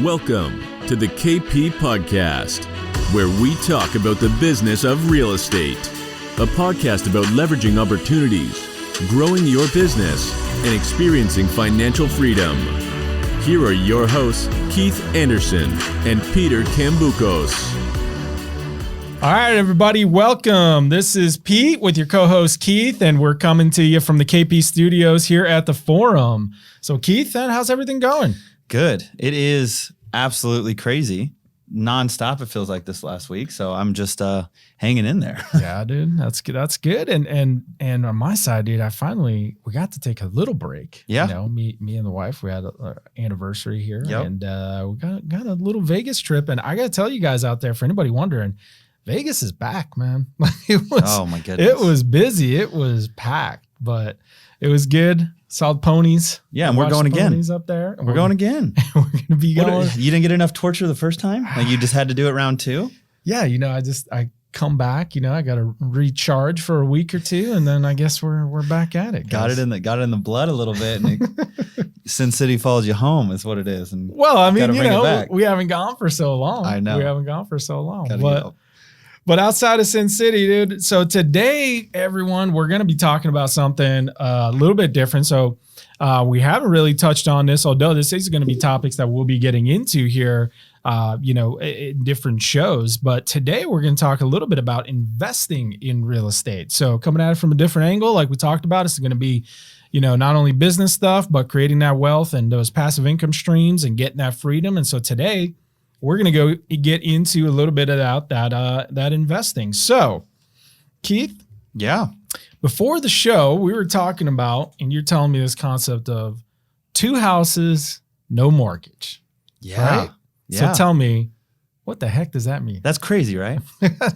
Welcome to the KP Podcast, where we talk about the business of real estate. A podcast about leveraging opportunities, growing your business, and experiencing financial freedom. Here are your hosts, Keith Anderson and Peter Kamboukos. All right, everybody, welcome. This is Pete with your co-host Keith, and we're coming to you from the KP studios here at the Forum. So Keith, how's everything going? Good. It is absolutely crazy. Nonstop, it feels like this last week. So I'm just hanging in there. Yeah, dude, that's good. That's good. And on my side, dude, we got to take a little break. Yeah. You know, me and the wife, we had an anniversary here, Yep. and we got a little Vegas trip. And I got to tell you guys out there, for anybody wondering, Vegas is back, man. Oh my goodness. It was busy. It was packed, but it was good. Saw the ponies. Yeah, and we're going again. Ponies up there. We're going again. We're gonna be going. You didn't get enough torture the first time? Like you just had to do it round two? Yeah, you know, I come back. You know, I got to recharge for a week or two, and then I guess we're back at it. Got it in the blood a little bit, and Sin City follows you home is what it is. And well, I mean, you know, we haven't gone for so long. I know we haven't gone for so long, Gotta go. But outside of Sin City, dude. So today, everyone, we're going to be talking about something a little bit different. So we haven't really touched on this, although this is going to be topics that we'll be getting into here, in different shows. But today we're going to talk a little bit about investing in real estate. So coming at it from a different angle, like we talked about, it's going to be, not only business stuff, but creating that wealth and those passive income streams and getting that freedom. And so today, we're going to go get into a little bit about that investing. So, Keith? Yeah. Before the show, we were talking about, and you're telling me this concept of 2 houses, no mortgage. Yeah. Right? Yeah. So tell me, what the heck does that mean? That's crazy, right?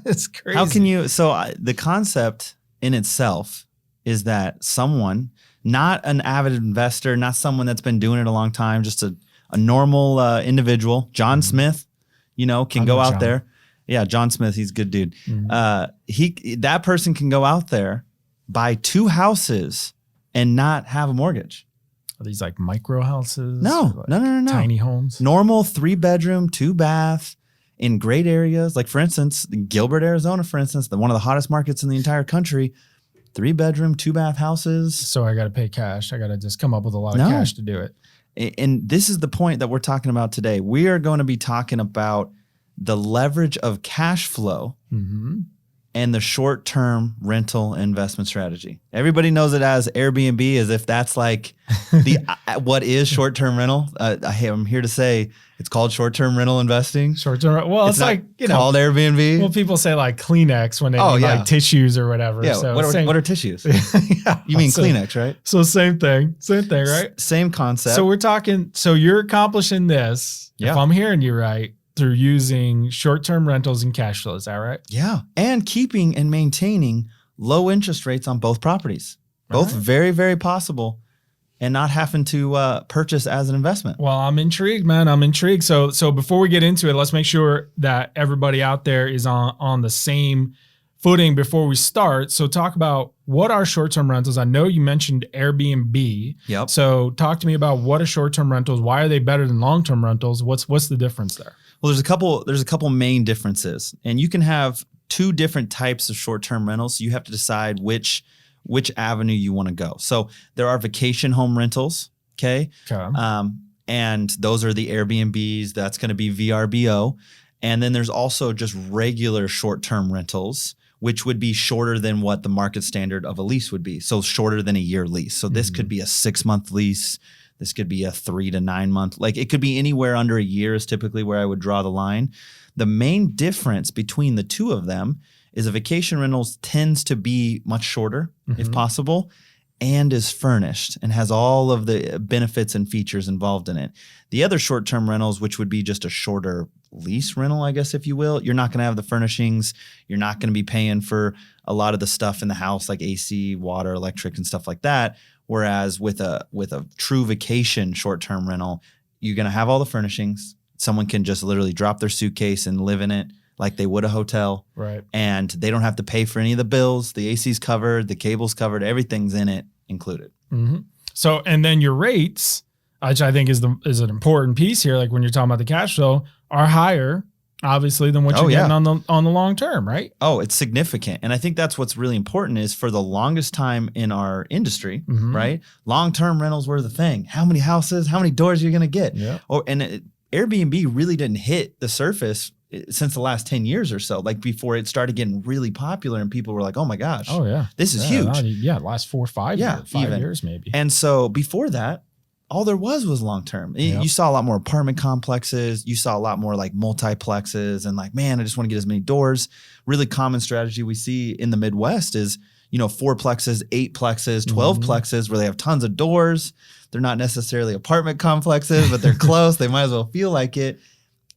It's crazy. How can you? The concept in itself is that someone, not an avid investor, not someone that's been doing it a long time, just a normal individual, John Smith, can go out there. Yeah, John Smith, he's a good dude. Mm-hmm. That person can go out there, buy 2 houses, and not have a mortgage. Are these like micro houses? No. Tiny homes? Normal 3-bedroom, 2-bath in great areas. Like, for instance, Gilbert, Arizona, for instance, one of the hottest markets in the entire country. 3-bedroom, 2-bath houses. So I got to pay cash. I got to just come up with a lot of cash to do it. And this is the point that we're talking about today. We are going to be talking about the leverage of cash flow and the short-term rental investment strategy. Everybody knows it as Airbnb, as if that's like what is short-term rental. I'm here to say it's called short-term rental investing. Short-term. Well, it's like called Airbnb. Well, people say like Kleenex when they need like tissues or whatever. Yeah. So what are tissues? Yeah, you mean Kleenex, right? So same thing, right? Same concept. So we're talking. So you're accomplishing this. Yeah. If I'm hearing you right, through using short-term rentals and cash flow. Is that right? Yeah. And keeping and maintaining low interest rates on both properties. Both very, very possible, and not having to purchase as an investment. Well, I'm intrigued, man. I'm intrigued. So before we get into it, let's make sure that everybody out there is on the same footing before we start. So talk about what are short-term rentals. I know you mentioned Airbnb. Yep. So talk to me about what are short-term rentals. Why are they better than long-term rentals? What's the difference there? Well, there's a couple main differences, and you can have 2 different types of short-term rentals. So you have to decide which avenue you want to go. So there are vacation home rentals. Okay. And those are the Airbnbs. That's going to be VRBO. And then there's also just regular short-term rentals, which would be shorter than what the market standard of a lease would be. So shorter than a year lease. So this could be a 6-month lease. This could be a 3 to 9 month. Like, it could be anywhere under a year is typically where I would draw the line. The main difference between the 2 of them is a vacation rentals tends to be much shorter, if possible, and is furnished and has all of the benefits and features involved in it. The other short-term rentals, which would be just a shorter lease rental, I guess, if you will, you're not going to have the furnishings. You're not going to be paying for a lot of the stuff in the house, like AC, water, electric, and stuff like that. Whereas with a true vacation short-term rental, you're going to have all the furnishings. Someone can just literally drop their suitcase and live in it like they would a hotel. Right. And they don't have to pay for any of the bills. The AC's covered, the cable's covered, everything's in it included. So, and then your rates, which I think is an important piece here. Like when you're talking about the cash flow, are higher obviously than what you're getting on the long term, right? Oh, it's significant. And I think that's what's really important is for the longest time in our industry, right? Long-term rentals were the thing. How many houses, how many doors you're going to get? Yeah. Airbnb really didn't hit the surface since the last 10 years or so, like before it started getting really popular and people were like, oh my gosh, this is huge. Last 4 or 5 years, 5 years maybe. And so before that, all there was long-term. You saw a lot more apartment complexes. You saw a lot more like multiplexes and like, man, I just want to get as many doors. Really common strategy we see in the Midwest is, 4 plexes, 8 plexes, 12 plexes where they have tons of doors. They're not necessarily apartment complexes, but they're close. They might as well feel like it.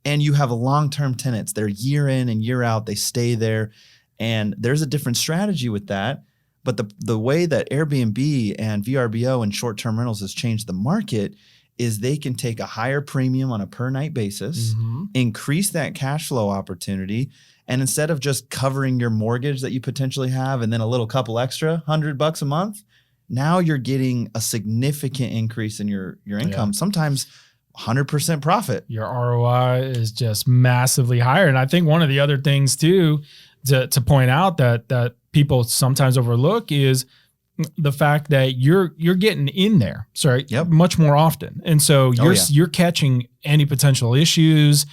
And you have long-term tenants. They're year in and year out. They stay there. And there's a different strategy with that. But the way that Airbnb and VRBO and short-term rentals has changed the market is they can take a higher premium on a per night basis, increase that cash flow opportunity, and instead of just covering your mortgage that you potentially have and then a little couple extra, $100 a month, now you're getting a significant increase in your income. Sometimes 100% profit. Your ROI is just massively higher. And I think one of the other things too to point out that people sometimes overlook is the fact that you're getting in there, much more often. And so you're catching any potential issues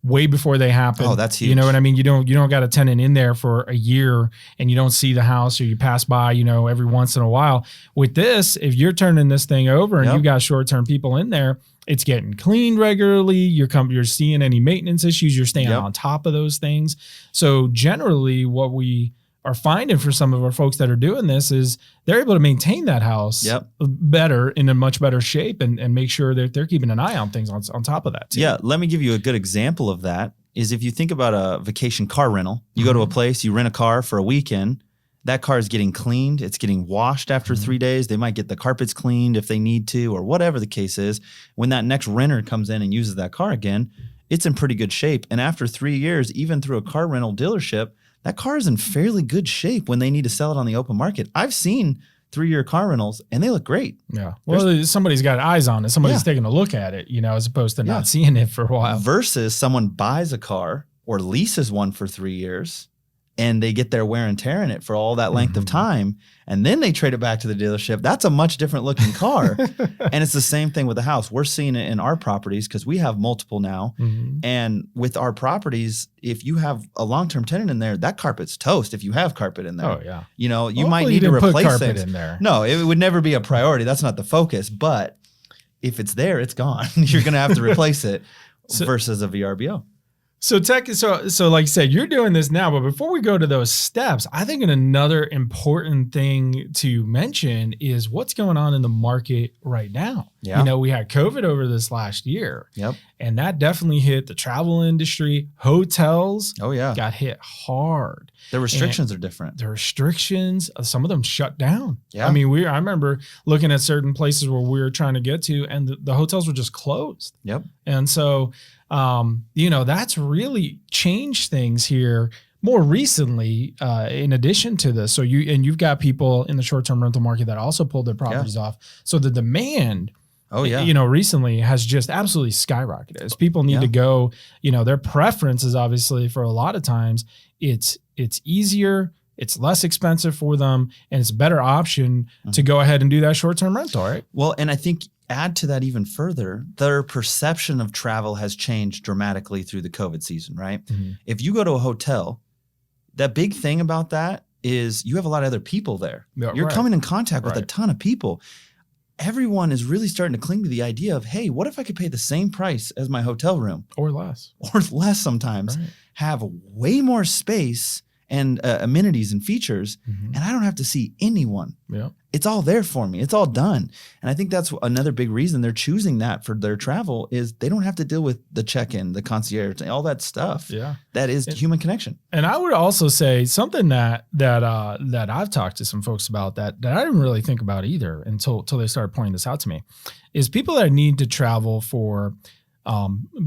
way before they happen. Oh, that's huge. You know what I mean? You don't got a tenant in there for a year and you don't see the house or you pass by, every once in a while. With this, if you're turning this thing over and you got short-term people in there, it's getting cleaned regularly. You're seeing any maintenance issues. You're staying on top of those things. So generally what we are finding for some of our folks that are doing this is they're able to maintain that house better, in a much better shape, and make sure that they're keeping an eye on things on top of that too. Yeah, let me give you a good example of that. Is if you think about a vacation car rental, you go to a place, you rent a car for a weekend, that car is getting cleaned, it's getting washed after 3 days. They might get the carpets cleaned if they need to, or whatever the case is. When that next renter comes in and uses that car again, it's in pretty good shape. And after 3 years, even through a car rental dealership, that car is in fairly good shape when they need to sell it on the open market. I've seen 3-year car rentals and they look great. Yeah. Well, somebody's got eyes on it. Somebody's taking a look at it, as opposed to not seeing it for a while. Versus someone buys a car or leases one for 3 years and they get their wear and tear in it for all that length of time. And then they trade it back to the dealership. That's a much different looking car. And it's the same thing with the house. We're seeing it in our properties because we have multiple now. And with our properties, if you have a long-term tenant in there, that carpet's toast if you have carpet in there. Oh, yeah. You might need to replace things. In there. No, it would never be a priority. That's not the focus. But if it's there, it's gone. You're going to have to replace it versus a VRBO. So like you said, you're doing this now, but before we go to those steps, I think another important thing to mention is what's going on in the market right now. Yeah. We had COVID over this last year. Yep. And that definitely hit the travel industry. Hotels got hit hard. The restrictions are different. The restrictions, some of them shut down. Yeah. I mean, I remember looking at certain places where we were trying to get to and the hotels were just closed. Yep. And so that's really changed things here more recently, in addition to this. So you've got people in the short-term rental market that also pulled their properties off. So the demand, recently has just absolutely skyrocketed. As people need to go, their preference is obviously for a lot of times it's easier, it's less expensive for them, and it's a better option to go ahead and do that short-term rental, right? Well, and I think add to that even further, their perception of travel has changed dramatically through the COVID season, right? If you go to a hotel, that big thing about that is you have a lot of other people there. Yeah, you're coming in contact with a ton of people. Everyone is really starting to cling to the idea of, hey, what if I could pay the same price as my hotel room? Or less. Or less sometimes. Right. Have way more space and amenities and features, and I don't have to see anyone. Yeah. It's all there for me. It's all done. And I think that's another big reason they're choosing that for their travel is they don't have to deal with the check-in, the concierge, all that stuff. Yeah. That is human connection. And I would also say something that I've talked to some folks about that I didn't really think about either until they started pointing this out to me is people that need to travel for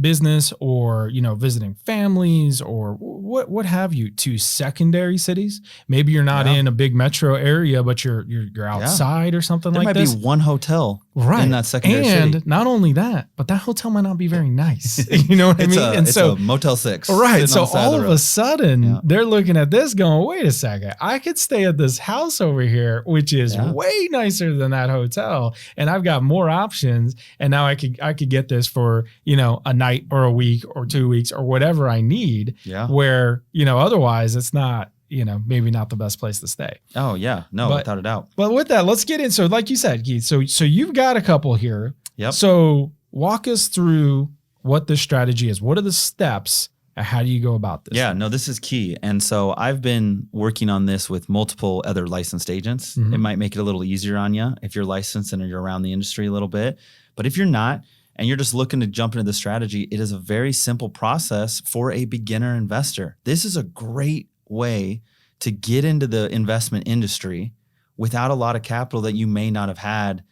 business or, visiting families or what have you to secondary cities. Maybe you're not in a big metro area, but you're outside or something like this. There might be one hotel right in that secondary and city. not only that, but that hotel might not be very nice. You know what I mean? And it's a Motel 6. Right. So all of a sudden, sudden, they're looking at this going, wait a second, I could stay at this house over here, which is way nicer than that hotel. And I've got more options. And now I could get this for, a night or a week or 2 weeks or whatever I need. Yeah. Where, otherwise it's not, maybe not the best place to stay. Oh yeah. No, without a doubt. But with that, let's get in. So like you said, Keith, so you've got a couple here. Yep. So walk us through what this strategy is. What are the steps and how do you go about this? Yeah, no, this is key. And so I've been working on this with multiple other licensed agents. Mm-hmm. It might make it a little easier on you if you're licensed and you're around the industry a little bit. But if you're not, and you're just looking to jump into the strategy, it is a very simple process for a beginner investor. This is a great way to get into the investment industry without a lot of capital that you may not have had,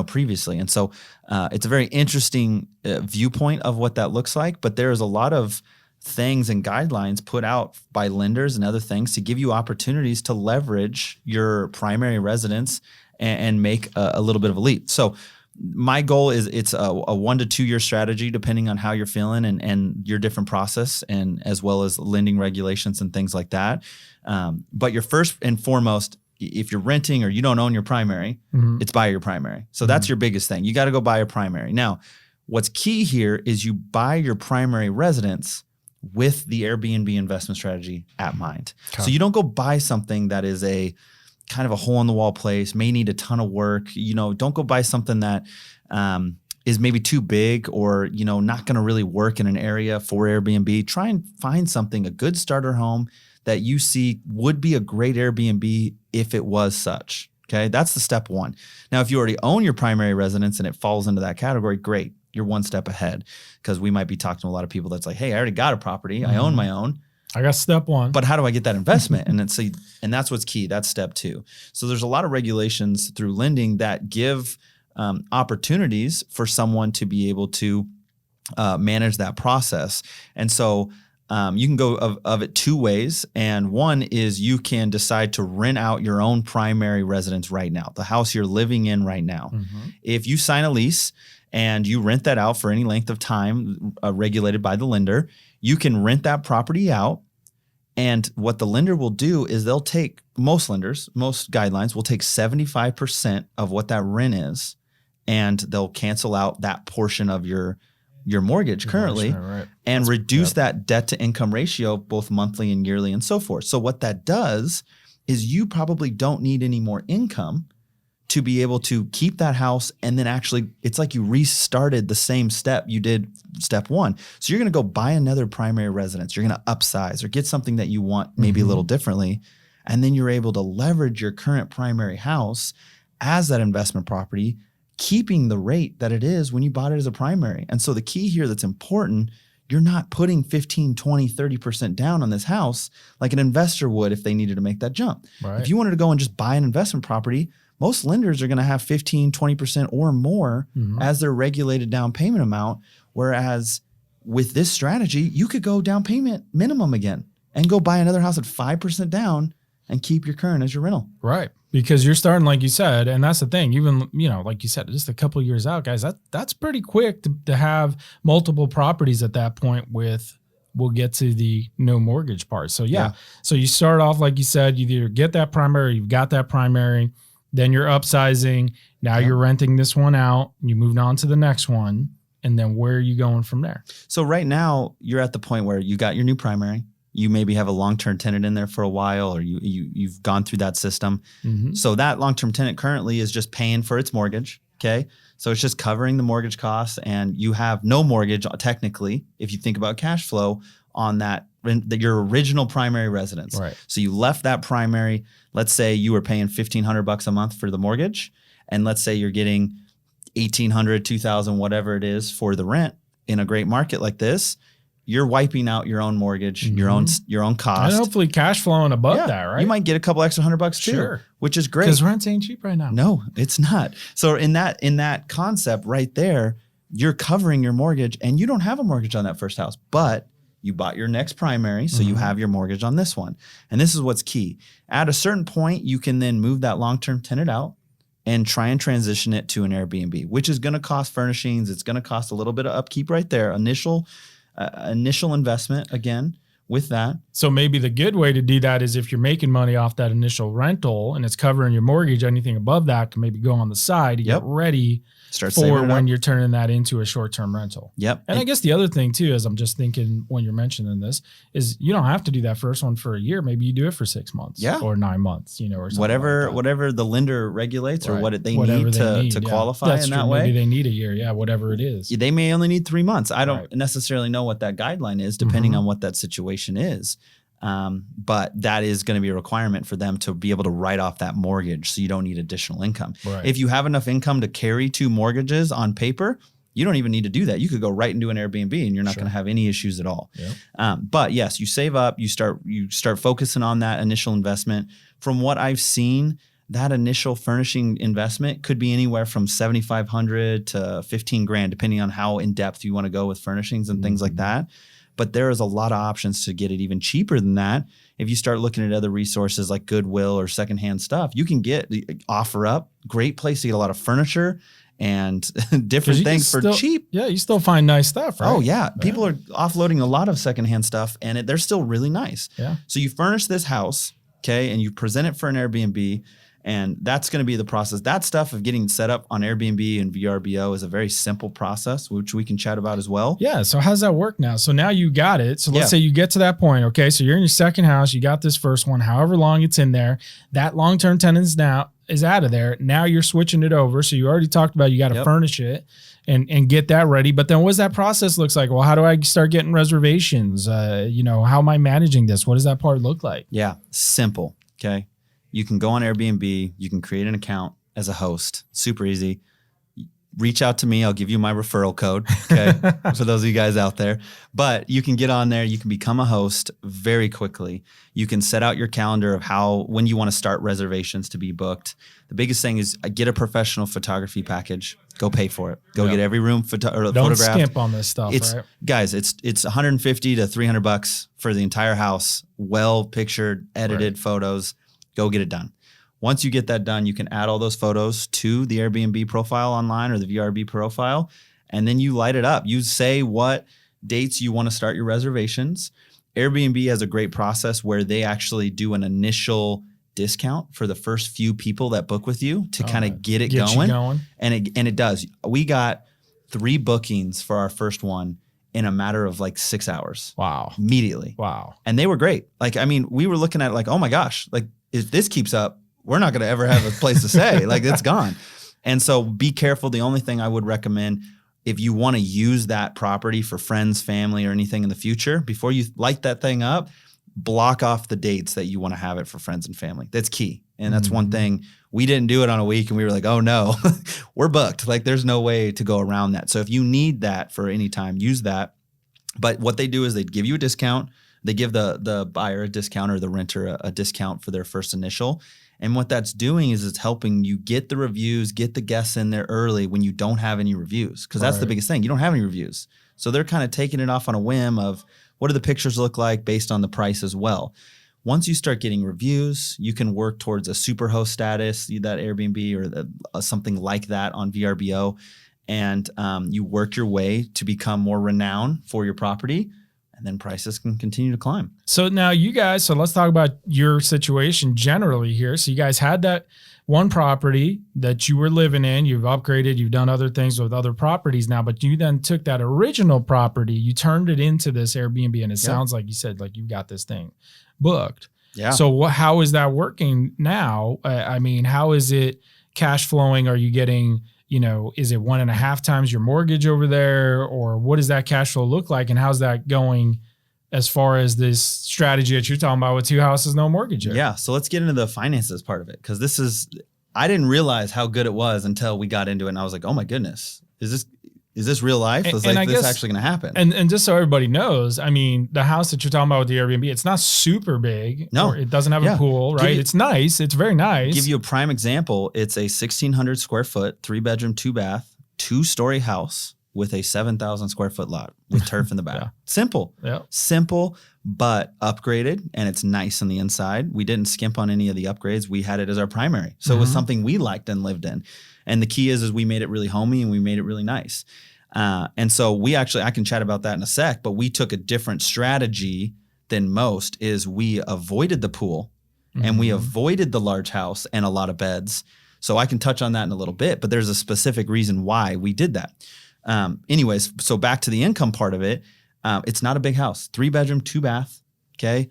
previously. And so it's a very interesting viewpoint of what that looks like, but there is a lot of things and guidelines put out by lenders and other things to give you opportunities to leverage your primary residence and make a little bit of a leap. So my goal is it's a 1 to 2 year strategy, depending on how you're feeling and your different process, and as well as lending regulations and things like that. But your first and foremost, if you're renting or you don't own your primary, it's buy your primary. So that's your biggest thing. You got to go buy your primary. Now, what's key here is you buy your primary residence with the Airbnb investment strategy at mind. Okay. So you don't go buy something that is a kind of a hole in the wall place, may need a ton of work. Don't go buy something that is maybe too big or, not going to really work in an area for Airbnb. Try and find something, a good starter home that you see would be a great Airbnb if it was such. Okay. That's the step one. Now, if you already own your primary residence and it falls into that category, great. You're one step ahead, because we might be talking to a lot of people that's like, hey, I already got a property. I own my own. I got step one. But how do I get that investment? And that's what's key. That's step two. So there's a lot of regulations through lending that give opportunities for someone to be able to manage that process. And so you can go of it two ways. And one is you can decide to rent out your own primary residence right now, the house you're living in right now. If you sign a lease and you rent that out for any length of time regulated by the lender, you can rent that property out. And what the lender will do is they'll take, most lenders, most guidelines will take 75% of what that rent is, and they'll cancel out that portion of your mortgage currently, and reduce that debt to income ratio, both monthly and yearly and so forth. So what that does is you probably don't need any more income to be able to keep that house. And then actually it's like you restarted the same step you did step one. So you're going to go buy another primary residence. You're going to upsize or get something that you want maybe a little differently. And then you're able to leverage your current primary house as that investment property, keeping the rate that it is when you bought it as a primary. And so the key here that's important, you're not putting 15, 20, 30% down on this house like an investor would if they needed to make that jump. Right. If you wanted to go and just buy an investment property, most lenders are going to have 15, 20% or more as their regulated down payment amount. Whereas with this strategy, you could go down payment minimum again and go buy another house at 5% down and keep your current as your rental. Right. Because you're starting, like you said, and that's the thing, even, like you said, just a couple of years out, guys, that's pretty quick to have multiple properties at that point with, we'll get to the no mortgage part. So so you start off, like you said, you either get that primary, you've got that primary, then you're upsizing. Now you're renting this one out. You moved on to the next one. And then where are you going from there? So right now you're at the point where you got your new primary. You maybe have a long-term tenant in there for a while, or you've gone through that system. So that long-term tenant currently is just paying for its mortgage. Okay. So it's just covering the mortgage costs, and you have no mortgage technically, if you think about cash flow on your original primary residence. Right. So you left that primary. Let's say you were paying $1,500 a month for the mortgage, and let's say you're getting $1,800, $2,000, whatever it is for the rent in a great market like this. You're wiping out your own mortgage, your own cost, and hopefully cash flowing above that, right? You might get a couple extra $100 too, which is great. Because rents ain't cheap right now. No, it's not. So in that concept right there, you're covering your mortgage, and you don't have a mortgage on that first house, but you bought your next primary, so you have your mortgage on this one. And this is what's key. At a certain point, you can then move that long-term tenant out, and try and transition it to an Airbnb, which is going to cost furnishings. It's going to cost a little bit of upkeep right there. Initial investment again with that. So maybe the good way to do that is if you're making money off that initial rental and it's covering your mortgage, anything above that can maybe go on the side to get ready for when you're turning that into a short-term rental. Yep. And I guess the other thing too, as I'm just thinking when you're mentioning this, is you don't have to do that first one for a year. Maybe you do it for 6 months or 9 months, or something whatever the lender regulates or what they need to qualify in that way. Maybe they need a year. Whatever it is. They may only need 3 months. I don't necessarily know what that guideline is depending on what that situation is. But that is going to be a requirement for them to be able to write off that mortgage, so you don't need additional income. Right. If you have enough income to carry 2 mortgages on paper, you don't even need to do that. You could go right into an Airbnb and you're not going to have any issues at all. Yep. But yes, you save up, you start focusing on that initial investment. From what I've seen, that initial furnishing investment could be anywhere from $7,500 to $15,000, depending on how in depth you want to go with furnishings and things like that. But there is a lot of options to get it even cheaper than that. If you start looking at other resources like Goodwill or secondhand stuff, you can get OfferUp, great place to get a lot of furniture and different things for cheap. Yeah, you still find nice stuff, right? Oh, yeah. People are offloading a lot of secondhand stuff, and they're still really nice. Yeah. So you furnish this house, okay, and you present it for an Airbnb, and that's going to be the process. That stuff of getting set up on Airbnb and VRBO is a very simple process, which we can chat about as well. Yeah. So how does that work now? So now you got it. So let's say you get to that point. Okay. So you're in your second house. You got this first one, however long it's in there. That long-term tenant is out of there. Now you're switching it over. So you already talked about you got to furnish it and get that ready. But then what does that process looks like? Well, how do I start getting reservations? How am I managing this? What does that part look like? Yeah. Simple. Okay. You can go on Airbnb. You can create an account as a host. Super easy. Reach out to me. I'll give you my referral code, okay, for those of you guys out there. But you can get on there. You can become a host very quickly. You can set out your calendar of when you want to start reservations to be booked. The biggest thing is get a professional photography package. Go pay for it. Go get every room photographed. Don't skimp on this stuff, right? Guys, it's $150 to $300 for the entire house. Well pictured, edited photos. Go get it done. Once you get that done, you can add all those photos to the Airbnb profile online or the VRB profile, and then you light it up. You say what dates you want to start your reservations. Airbnb has a great process where they actually do an initial discount for the first few people that book with you to kind of get going. And it does. We got 3 bookings for our first one in a matter of like 6 hours. Wow. Immediately. Wow. And they were great. We were looking at it like, oh my gosh, if this keeps up, we're not going to ever have a place to stay. It's gone. And so be careful. The only thing I would recommend, if you want to use that property for friends, family, or anything in the future, before you light that thing up, block off the dates that you want to have it for friends and family. That's key. And that's one thing. We didn't do it on a week and we were like, oh no, we're booked. There's no way to go around that. So if you need that for any time, use that. But what they do is they give you a discount. They give the buyer a discount or the renter a discount for their first initial. And what that's doing is it's helping you get the reviews, get the guests in there early when you don't have any reviews. Because that's the biggest thing. You don't have any reviews. So they're kind of taking it off on a whim of what do the pictures look like based on the price as well. Once you start getting reviews, you can work towards a superhost status, that Airbnb or something like that on VRBO. And you work your way to become more renowned for your property. And then prices can continue to climb. So now you guys, let's talk about your situation generally here. So you guys had that one property that you were living in, you've upgraded, you've done other things with other properties now, but you then took that original property, you turned it into this Airbnb, and it sounds like you said, you got this thing booked. Yeah. So how is that working now? How is it cash flowing? Are you getting, is it 1.5 times your mortgage over there, or what does that cash flow look like? And how's that going as far as this strategy that you're talking about with 2 houses, no mortgage here? Yeah. So let's get into the finances part of it. Cause I didn't realize how good it was until we got into it. And I was like, oh my goodness, is this real life? Is this actually going to happen? And just so everybody knows, the house that you're talking about with the Airbnb, it's not super big. No, it doesn't have a pool, right? It's nice. It's very nice. Give you a prime example. It's a 1,600 square foot, 3-bedroom, 2-bath, 2-story house. with a 7,000 square foot lot with turf in the back. Yeah. Simple. Yeah. Simple, but upgraded, and it's nice on the inside. We didn't skimp on any of the upgrades. We had it as our primary. So it was something we liked and lived in. And the key is we made it really homey and we made it really nice. And so I can chat about that in a sec, but we took a different strategy than most. Is we avoided the pool and we avoided the large house and a lot of beds. So I can touch on that in a little bit, but there's a specific reason why we did that. Anyways, so back to the income part of it. It's not a big house, 3-bedroom, 2-bath. Okay.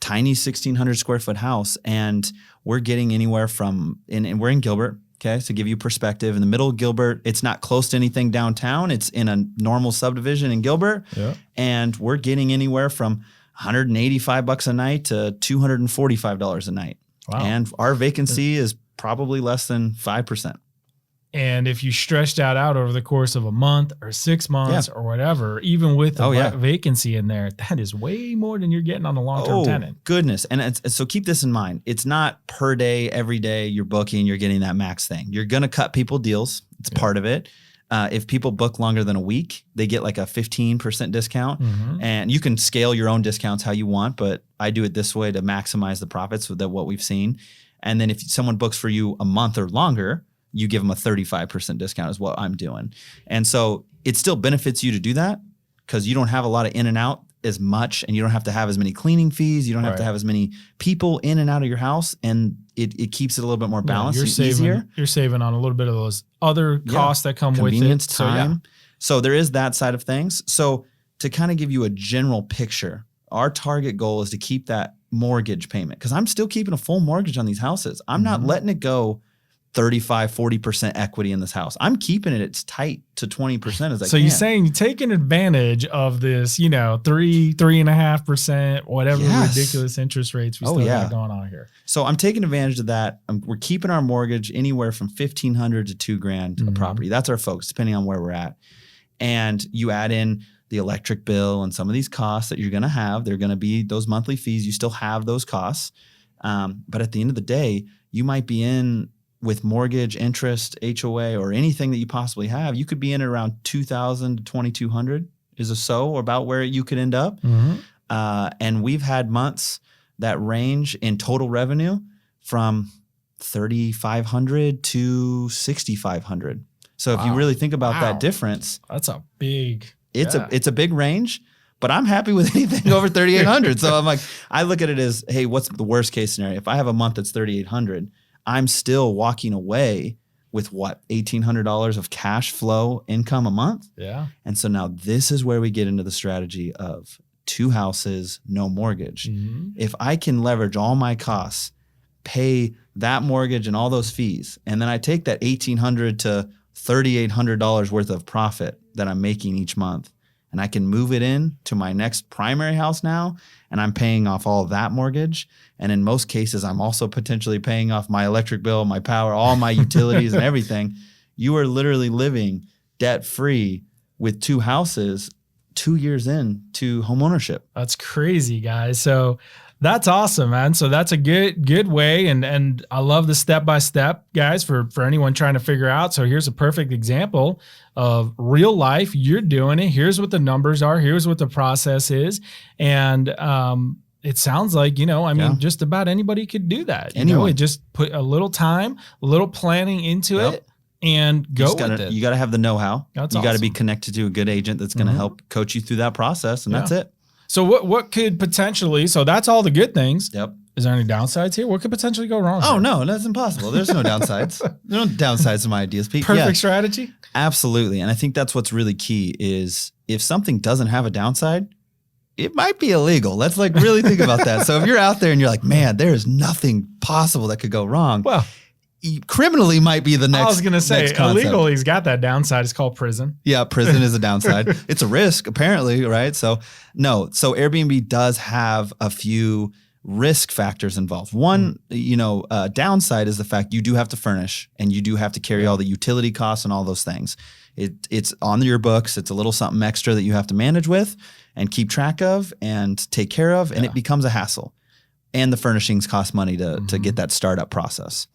Tiny 1,600 square foot house. And we're getting anywhere from, and we're in Gilbert. Okay. So give you perspective, in the middle of Gilbert, it's not close to anything downtown. It's in a normal subdivision in Gilbert. Yeah. And we're getting anywhere from $185 a night to $245 a night. Wow. And our vacancy is probably less than 5%. And if you stretch that out over the course of a month or 6 months or whatever, even with a vacancy in there, that is way more than you're getting on a long-term tenant. Goodness. And so keep this in mind. It's not per day, every day you're booking, you're getting that max thing. You're going to cut people deals. It's part of it. If people book longer than a week, they get like a 15% discount. And you can scale your own discounts how you want, but I do it this way to maximize the profits with what we've seen. And then if someone books for you a month or longer, you give them a 35% discount is what I'm doing. And so it still benefits you to do that because you don't have a lot of in and out as much, and you don't have to have as many cleaning fees. You don't have to have as many people in and out of your house, and it keeps it a little bit more balanced and easier. You're saving on a little bit of those other costs that come with it. Convenience, time. So there is that side of things. So to kind of give you a general picture, our target goal is to keep that mortgage payment, because I'm still keeping a full mortgage on these houses. I'm not letting it go 35, 40% equity in this house. I'm keeping it as tight to 20% as I can. So you're saying you're taking advantage of this, 3.5%, whatever ridiculous interest rates we still got going on here. So I'm taking advantage of that. We're keeping our mortgage anywhere from $1,500 to $2,000 a property. That's our focus, depending on where we're at. And you add in the electric bill and some of these costs that you're going to have. They're going to be those monthly fees. You still have those costs. But at the end of the day, you might be in with mortgage, interest, HOA, or anything that you possibly have, you could be in around $2,000 to $2,200 is about where you could end up. And we've had months that range in total revenue from $3,500 to $6,500. So if you really think about that difference, that's a big. It's a big range. But I'm happy with anything over 3,800. So I'm like, I look at it as, hey, what's the worst case scenario? If I have a month that's 3,800. I'm still walking away with $1,800 of cash flow income a month. Yeah. And so now this is where we get into the strategy of 2 houses, no mortgage. If I can leverage all my costs, pay that mortgage and all those fees, and then I take that $1,800 to $3,800 worth of profit that I'm making each month, and I can move it in to my next primary house now, and I'm paying off all of that mortgage. And in most cases, I'm also potentially paying off my electric bill, my power, all my utilities and everything. You are literally living debt-free with 2 houses 2 years into homeownership. That's crazy, guys. So that's awesome, man. So that's a good way. And I love the step-by-step, guys, for anyone trying to figure out. So here's a perfect example of real life. You're doing it. Here's what the numbers are. Here's what the process is. And it sounds like, just about anybody could do that. It just put a little time, a little planning into it. And go with it. You got to have the know-how. You got to be connected to a good agent that's going to help coach you through that process. And that's it. So what could potentially, so that's all the good things. Yep. Is there any downsides here? What could potentially go wrong? Oh, no, that's impossible. There's no downsides. There are no downsides to my ideas, Pete. Perfect strategy? Absolutely. And I think that's what's really key is if something doesn't have a downside, it might be illegal. Let's really think about that. So if you're out there and you're like, man, there is nothing possible that could go wrong. Well, criminally might be the next. I was going to say illegally's got that downside. It's called prison. Yeah, prison is a downside. It's a risk, apparently, right? So no. So Airbnb does have a few risk factors involved. One, downside is the fact you do have to furnish and you do have to carry all the utility costs and all those things. It's on your books. It's a little something extra that you have to manage with and keep track of and take care of, and it becomes a hassle. And the furnishings cost money to get that startup process.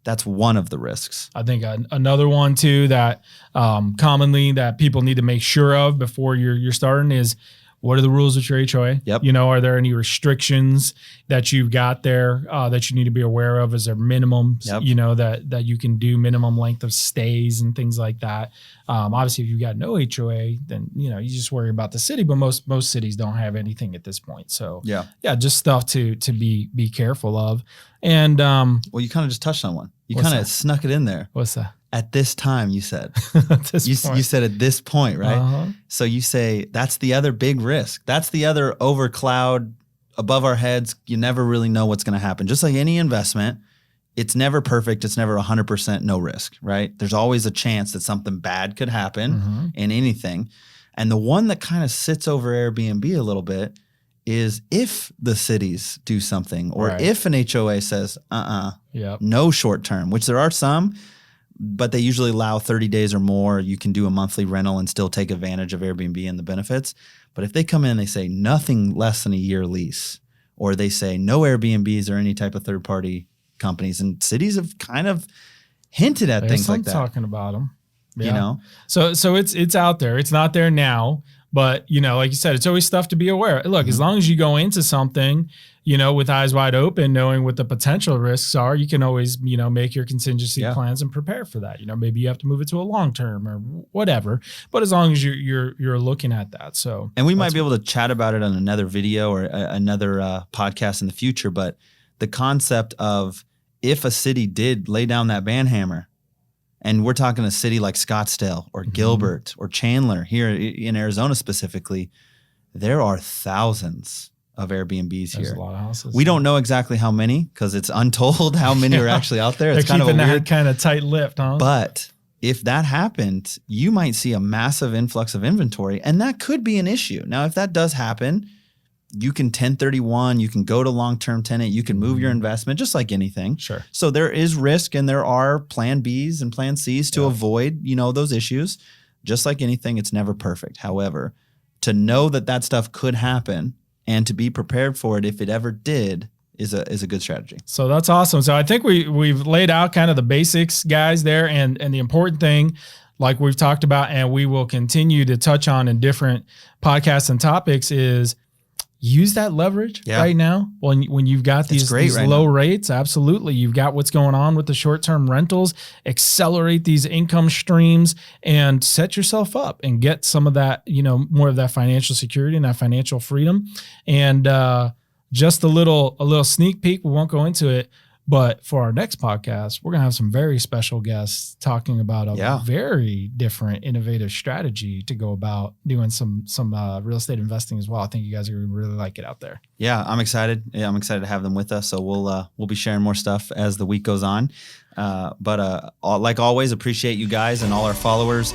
That's one of the risks. I think another one too that commonly that people need to make sure of before you're starting is, what are the rules with your HOA? Yep. Are there any restrictions that you've got there that you need to be aware of? Is there minimums, that you can do, minimum length of stays and things like that? Obviously, if you've got no HOA, then, you just worry about the city, but most cities don't have anything at this point. So yeah, just stuff to be careful of. And well, you kind of just touched on one. You kind of snuck it in there. What's that? At this time, you said. You said at this point, right? Uh-huh. So you say that's the other big risk. That's the other over cloud above our heads. You never really know what's going to happen. Just like any investment, it's never perfect. It's never 100% no risk, right? There's always a chance that something bad could happen in anything. And the one that kind of sits over Airbnb a little bit is if the cities do something, or if an HOA says, no short term, which there are some, but they usually allow 30 days or more. You can do a monthly rental and still take advantage of Airbnb and the benefits. But if they come in and they say nothing less than a year lease, or they say no Airbnbs or any type of third-party companies, and cities have kind of hinted at things like that. Talking about them, So it's out there. It's not there now, but like you said, it's always stuff to be aware. Look, as long as you go into something, with eyes wide open, knowing what the potential risks are, you can always, make your contingency plans and prepare for that. Maybe you have to move it to a long term or whatever. But as long as you're looking at that, so. And we might be able to chat about it on another video or another podcast in the future. But the concept of, if a city did lay down that ban hammer, and we're talking a city like Scottsdale or Gilbert or Chandler here in Arizona specifically, there are thousands of Airbnbs There's here. a lot of houses. We don't know exactly how many, because it's untold how many are actually out there. It's They're kind of a keeping weird, that kind of tight-lipped, huh? But if that happened, you might see a massive influx of inventory, and that could be an issue. Now, if that does happen, you can 1031, you can go to long-term tenant, you can move your investment, just like anything. Sure. So there is risk, and there are plan Bs and plan Cs to avoid, those issues. Just like anything, it's never perfect. However, to know that stuff could happen and to be prepared for it if it ever did is a good strategy. So that's awesome. So I think we've laid out kind of the basics, guys, there, and the important thing, like we've talked about, and we will continue to touch on in different podcasts and topics, is use that leverage right now when you've got these low rates. Absolutely. You've got what's going on with the short-term rentals. Accelerate these income streams and set yourself up and get some of that, more of that financial security and that financial freedom. And just a little sneak peek, we won't go into it, but for our next podcast, we're going to have some very special guests talking about a very different, innovative strategy to go about doing some real estate investing as well. I think you guys are going to really like it out there. Yeah, I'm excited. Yeah, I'm excited to have them with us. So we'll be sharing more stuff as the week goes on. But like always, appreciate you guys and all our followers.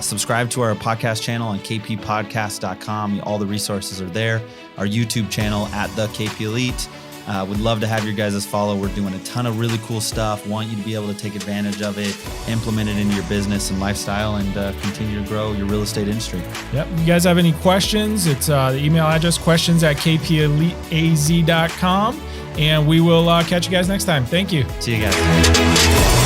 Subscribe to our podcast channel on kppodcast.com. All the resources are there. Our YouTube channel at the KP Elite. Would love to have your guys' follow. We're doing a ton of really cool stuff. Want you to be able to take advantage of it, implement it into your business and lifestyle, and continue to grow your real estate industry. Yep. If you guys have any questions, it's the email address, questions@kpeliteaz.com. And we will catch you guys next time. Thank you. See you guys.